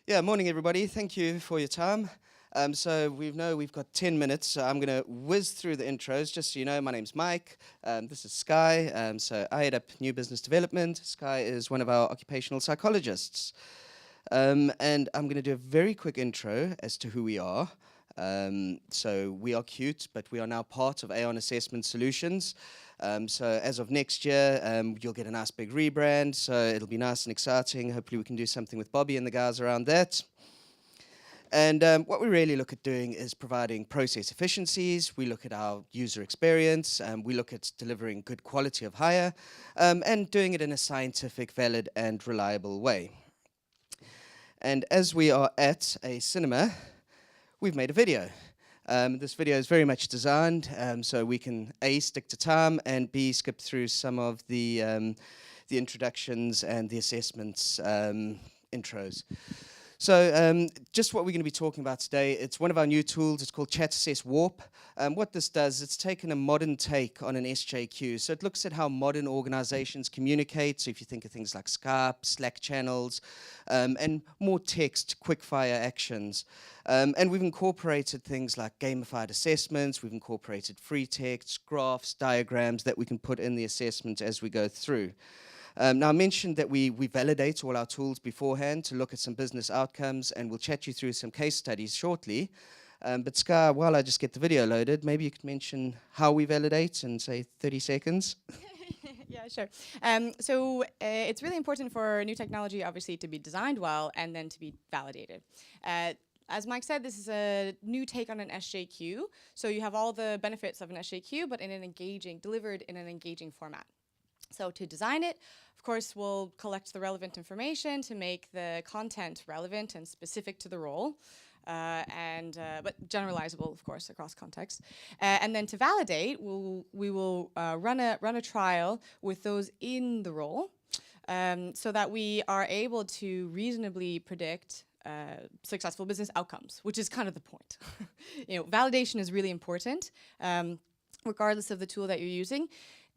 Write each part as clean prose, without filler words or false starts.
Yeah, morning everybody. Thank you for your time. So we know we've got 10 minutes, so I'm going to whiz through the intros. Just so you know, my name's Mike. This is Sky. So I head up new business development. Sky is one of our occupational psychologists. And I'm going to do a very quick intro as to who we are. So we are Qt, but we are now part of Aon Assessment Solutions. So as of next year, you'll get a nice big rebrand, so it'll be nice and exciting. Hopefully we can do something with Bobby and the guys around that. And what we really look at doing is providing process efficiencies. We look at our user experience. We look at delivering good quality of hire and doing it in a scientific, valid, and reliable way. And as we are at a cinema, we've made a video. This video is very much designed so we can A, stick to time, and B, skip through some of the introductions and the assessments intros. So just what we're going to be talking about today, it's one of our new tools. It's called Chat Assess Warp. What this does, it's taken a modern take on an SJQ. So it looks at how modern organizations communicate. So if you think of things like Skype, Slack channels, and more text, quick-fire actions. And we've incorporated things like gamified assessments. We've incorporated free text, graphs, diagrams that we can put in the assessment as we go through. Now, I mentioned that we validate all our tools beforehand to look at some business outcomes, and we'll chat you through some case studies shortly. But Sky, while I just get the video loaded, maybe you could mention how we validate in, say, 30 seconds. Yeah, sure. It's really important for new technology, obviously, to be designed well and then to be validated. As Mike said, this is a new take on an SJQ. So you have all the benefits of an SJQ, but in an delivered in an engaging format. So to design it, of course, we'll collect the relevant information to make the content relevant and specific to the role, but generalizable, of course, across context. And then to validate, we will run a trial with those in the role, so that we are able to reasonably predict successful business outcomes, which is kind of the point. Validation is really important, regardless of the tool that you're using.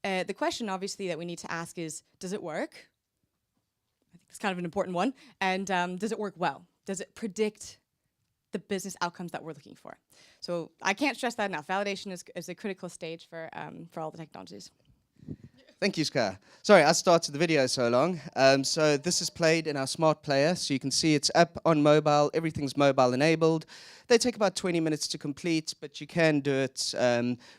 The question, obviously, that we need to ask is, does it work? I think that's kind of an important one. And does it work well? Does it predict the business outcomes that we're looking for? So I can't stress that enough. Validation is a critical stage for all the technologies. Thank you, Sky. Sorry, I started the video so long. So this is played in our smart player, so you can see it's up on mobile. Everything's mobile enabled. They take about 20 minutes to complete, but you can do it.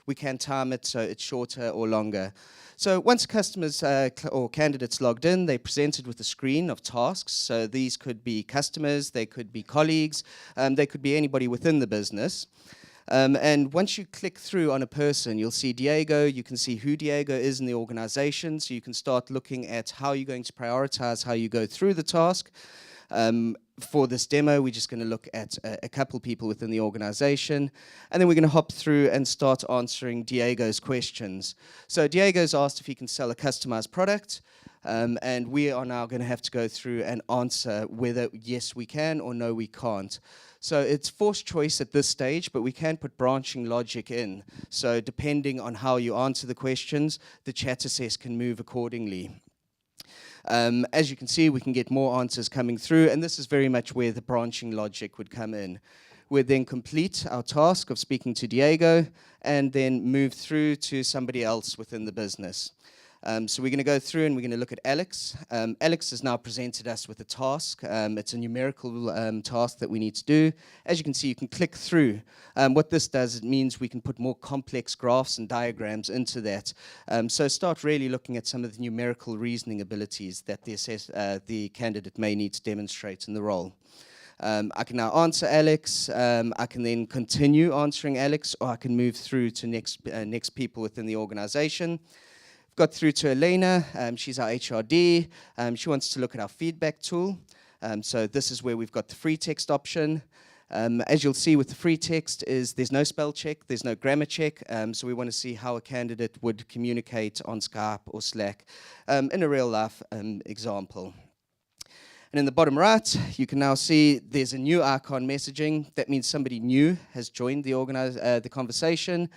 We can time it so it's shorter or longer. So once customers or candidates logged in, they're presented with a screen of tasks. So these could be customers, they could be colleagues, they could be anybody within the business. And once you click through on a person, you'll see Diego. You can see who Diego is in the organization. So you can start looking at how you're going to prioritize how you go through the task. For this demo, we're just going to look at a couple people within the organization. And then we're going to hop through and start answering Diego's questions. So Diego's asked if he can sell a customized product. And we are now going to have to go through and answer whether yes we can or no we can't. So it's forced choice at this stage, but we can put branching logic in. So depending on how you answer the questions, the chat assess can move accordingly. As you can see, we can get more answers coming through, and this is very much where the branching logic would come in. We'd then complete our task of speaking to Diego and then move through to somebody else within the business. So we're going to go through and we're going to look at Alex. Alex has now presented us with a task. It's a numerical task that we need to do. As you can see, you can click through. What this does, it means we can put more complex graphs and diagrams into that. So start really looking at some of the numerical reasoning abilities that the candidate may need to demonstrate in the role. I can now answer Alex. I can then continue answering Alex, or I can move through to next people within the organization. Got through to Elena. She's our HRD. She wants to look at our feedback tool. So this is where we've got the free text option. As you'll see with the free text, there's no spell check, there's no grammar check. So we want to see how a candidate would communicate on Skype or Slack in a real life example. And in the bottom right, you can now see there's a new icon messaging. That means somebody new has joined the conversation.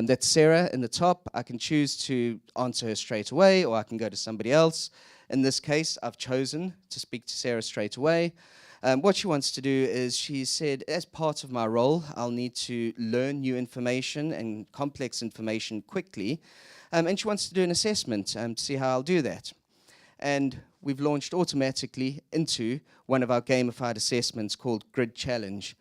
That's Sarah in the top. I can choose to answer her straight away, or I can go to somebody else. In this case, I've chosen to speak to Sarah straight away. What she wants to do is, she said, as part of my role, I'll need to learn new information and complex information quickly. And she wants to do an assessment to see how I'll do that. And we've launched automatically into one of our gamified assessments called Grid Challenge.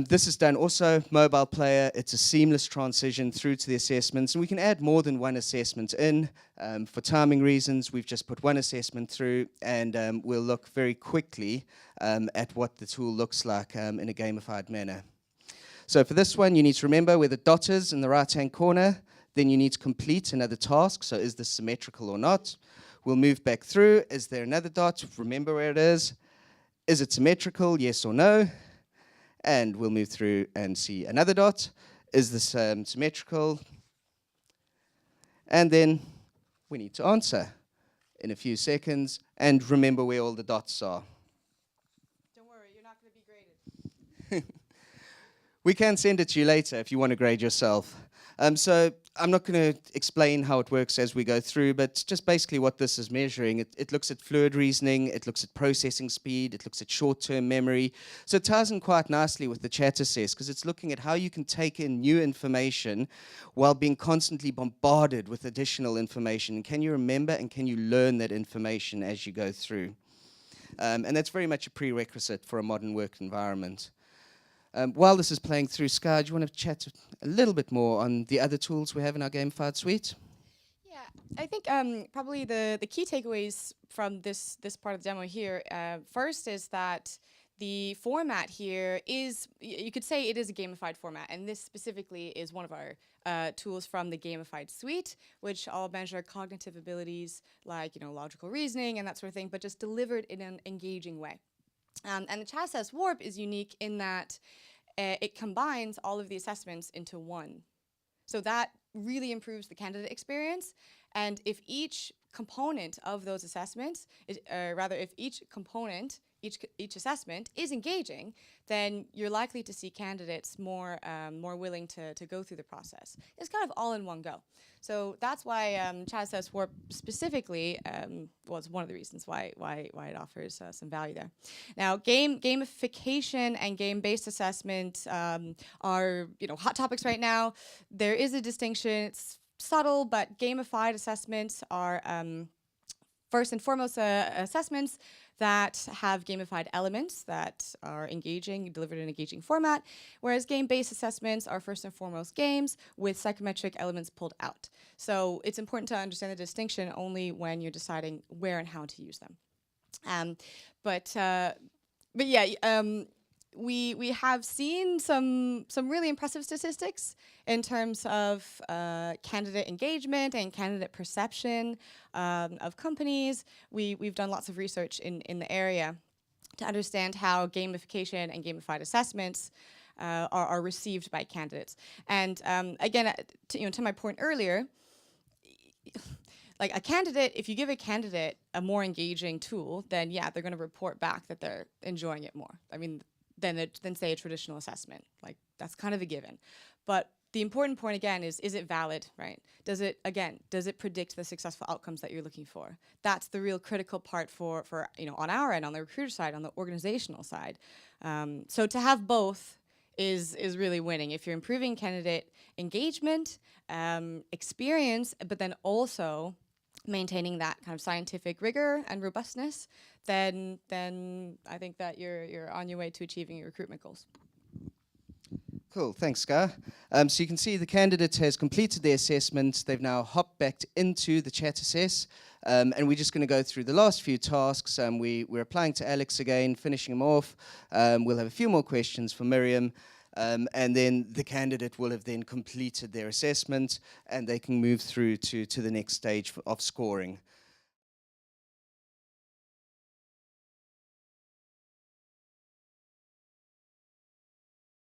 This is done also mobile player. It's a seamless transition through to the assessments, and we can add more than one assessment in. For timing reasons, we've just put one assessment through, and we'll look very quickly at what the tool looks like in a gamified manner. So for this one, you need to remember where the dot is in the right-hand corner. Then you need to complete another task. So is this symmetrical or not? We'll move back through. Is there another dot? Remember where it is. Is it symmetrical? Yes or no? And we'll move through and see another dot. Is this symmetrical? And then we need to answer in a few seconds and remember where all the dots are. Don't worry, you're not going to be graded. We can send it to you later if you want to grade yourself. So I'm not going to explain how it works as we go through, but just basically what this is measuring. It looks at fluid reasoning, it looks at processing speed, it looks at short-term memory. So it ties in quite nicely with the chat assess, because it's looking at how you can take in new information while being constantly bombarded with additional information. Can you remember and can you learn that information as you go through? And that's very much a prerequisite for a modern work environment. While this is playing through, Sky, do you want to chat a little bit more on the other tools we have in our gamified suite? Yeah, I think probably the key takeaways from this part of the demo here, first is that the format here is, you could say it is a gamified format, and this specifically is one of our tools from the gamified suite, which all measure cognitive abilities like, logical reasoning and that sort of thing, but just delivered in an engaging way. And the Chat Assess Warp is unique in that it combines all of the assessments into one. So that really improves the candidate experience. And if each component of those assessments, if each component, each assessment is engaging, then you're likely to see candidates more willing to go through the process. It's kind of all in one go. So that's why Chat Assess Warp specifically was one of the reasons why it offers some value there. Now, gamification and game-based assessment are hot topics right now. There is a distinction. It's subtle, but gamified assessments are first and foremost assessments that have gamified elements that are engaging, delivered in an engaging format, whereas game-based assessments are first and foremost games with psychometric elements pulled out. So it's important to understand the distinction only when you're deciding where and how to use them. But yeah, we have seen some really impressive statistics in terms of candidate engagement and candidate perception of companies. We've done lots of research in the area to understand how gamification and gamified assessments are received by candidates. And again, to my point earlier, like a candidate, if you give a candidate a more engaging tool, then yeah, they're going to report back that they're enjoying it more. I mean, than say a traditional assessment. Like that's kind of a given. But the important point again is it valid, right? Does it predict the successful outcomes that you're looking for? That's the real critical part for on our end, on the recruiter side, on the organizational side. So to have both is really winning. If you're improving candidate engagement, experience, but then also maintaining that kind of scientific rigor and robustness, then I think that you're on your way to achieving your recruitment goals. Cool, thanks, Sky. So you can see the candidate has completed their assessment. They've now hopped back into the chat assess, and we're just going to go through the last few tasks. We're applying to Alex again, finishing them off. We'll have a few more questions for Miriam, and then the candidate will have then completed their assessment, and they can move through to the next stage of scoring.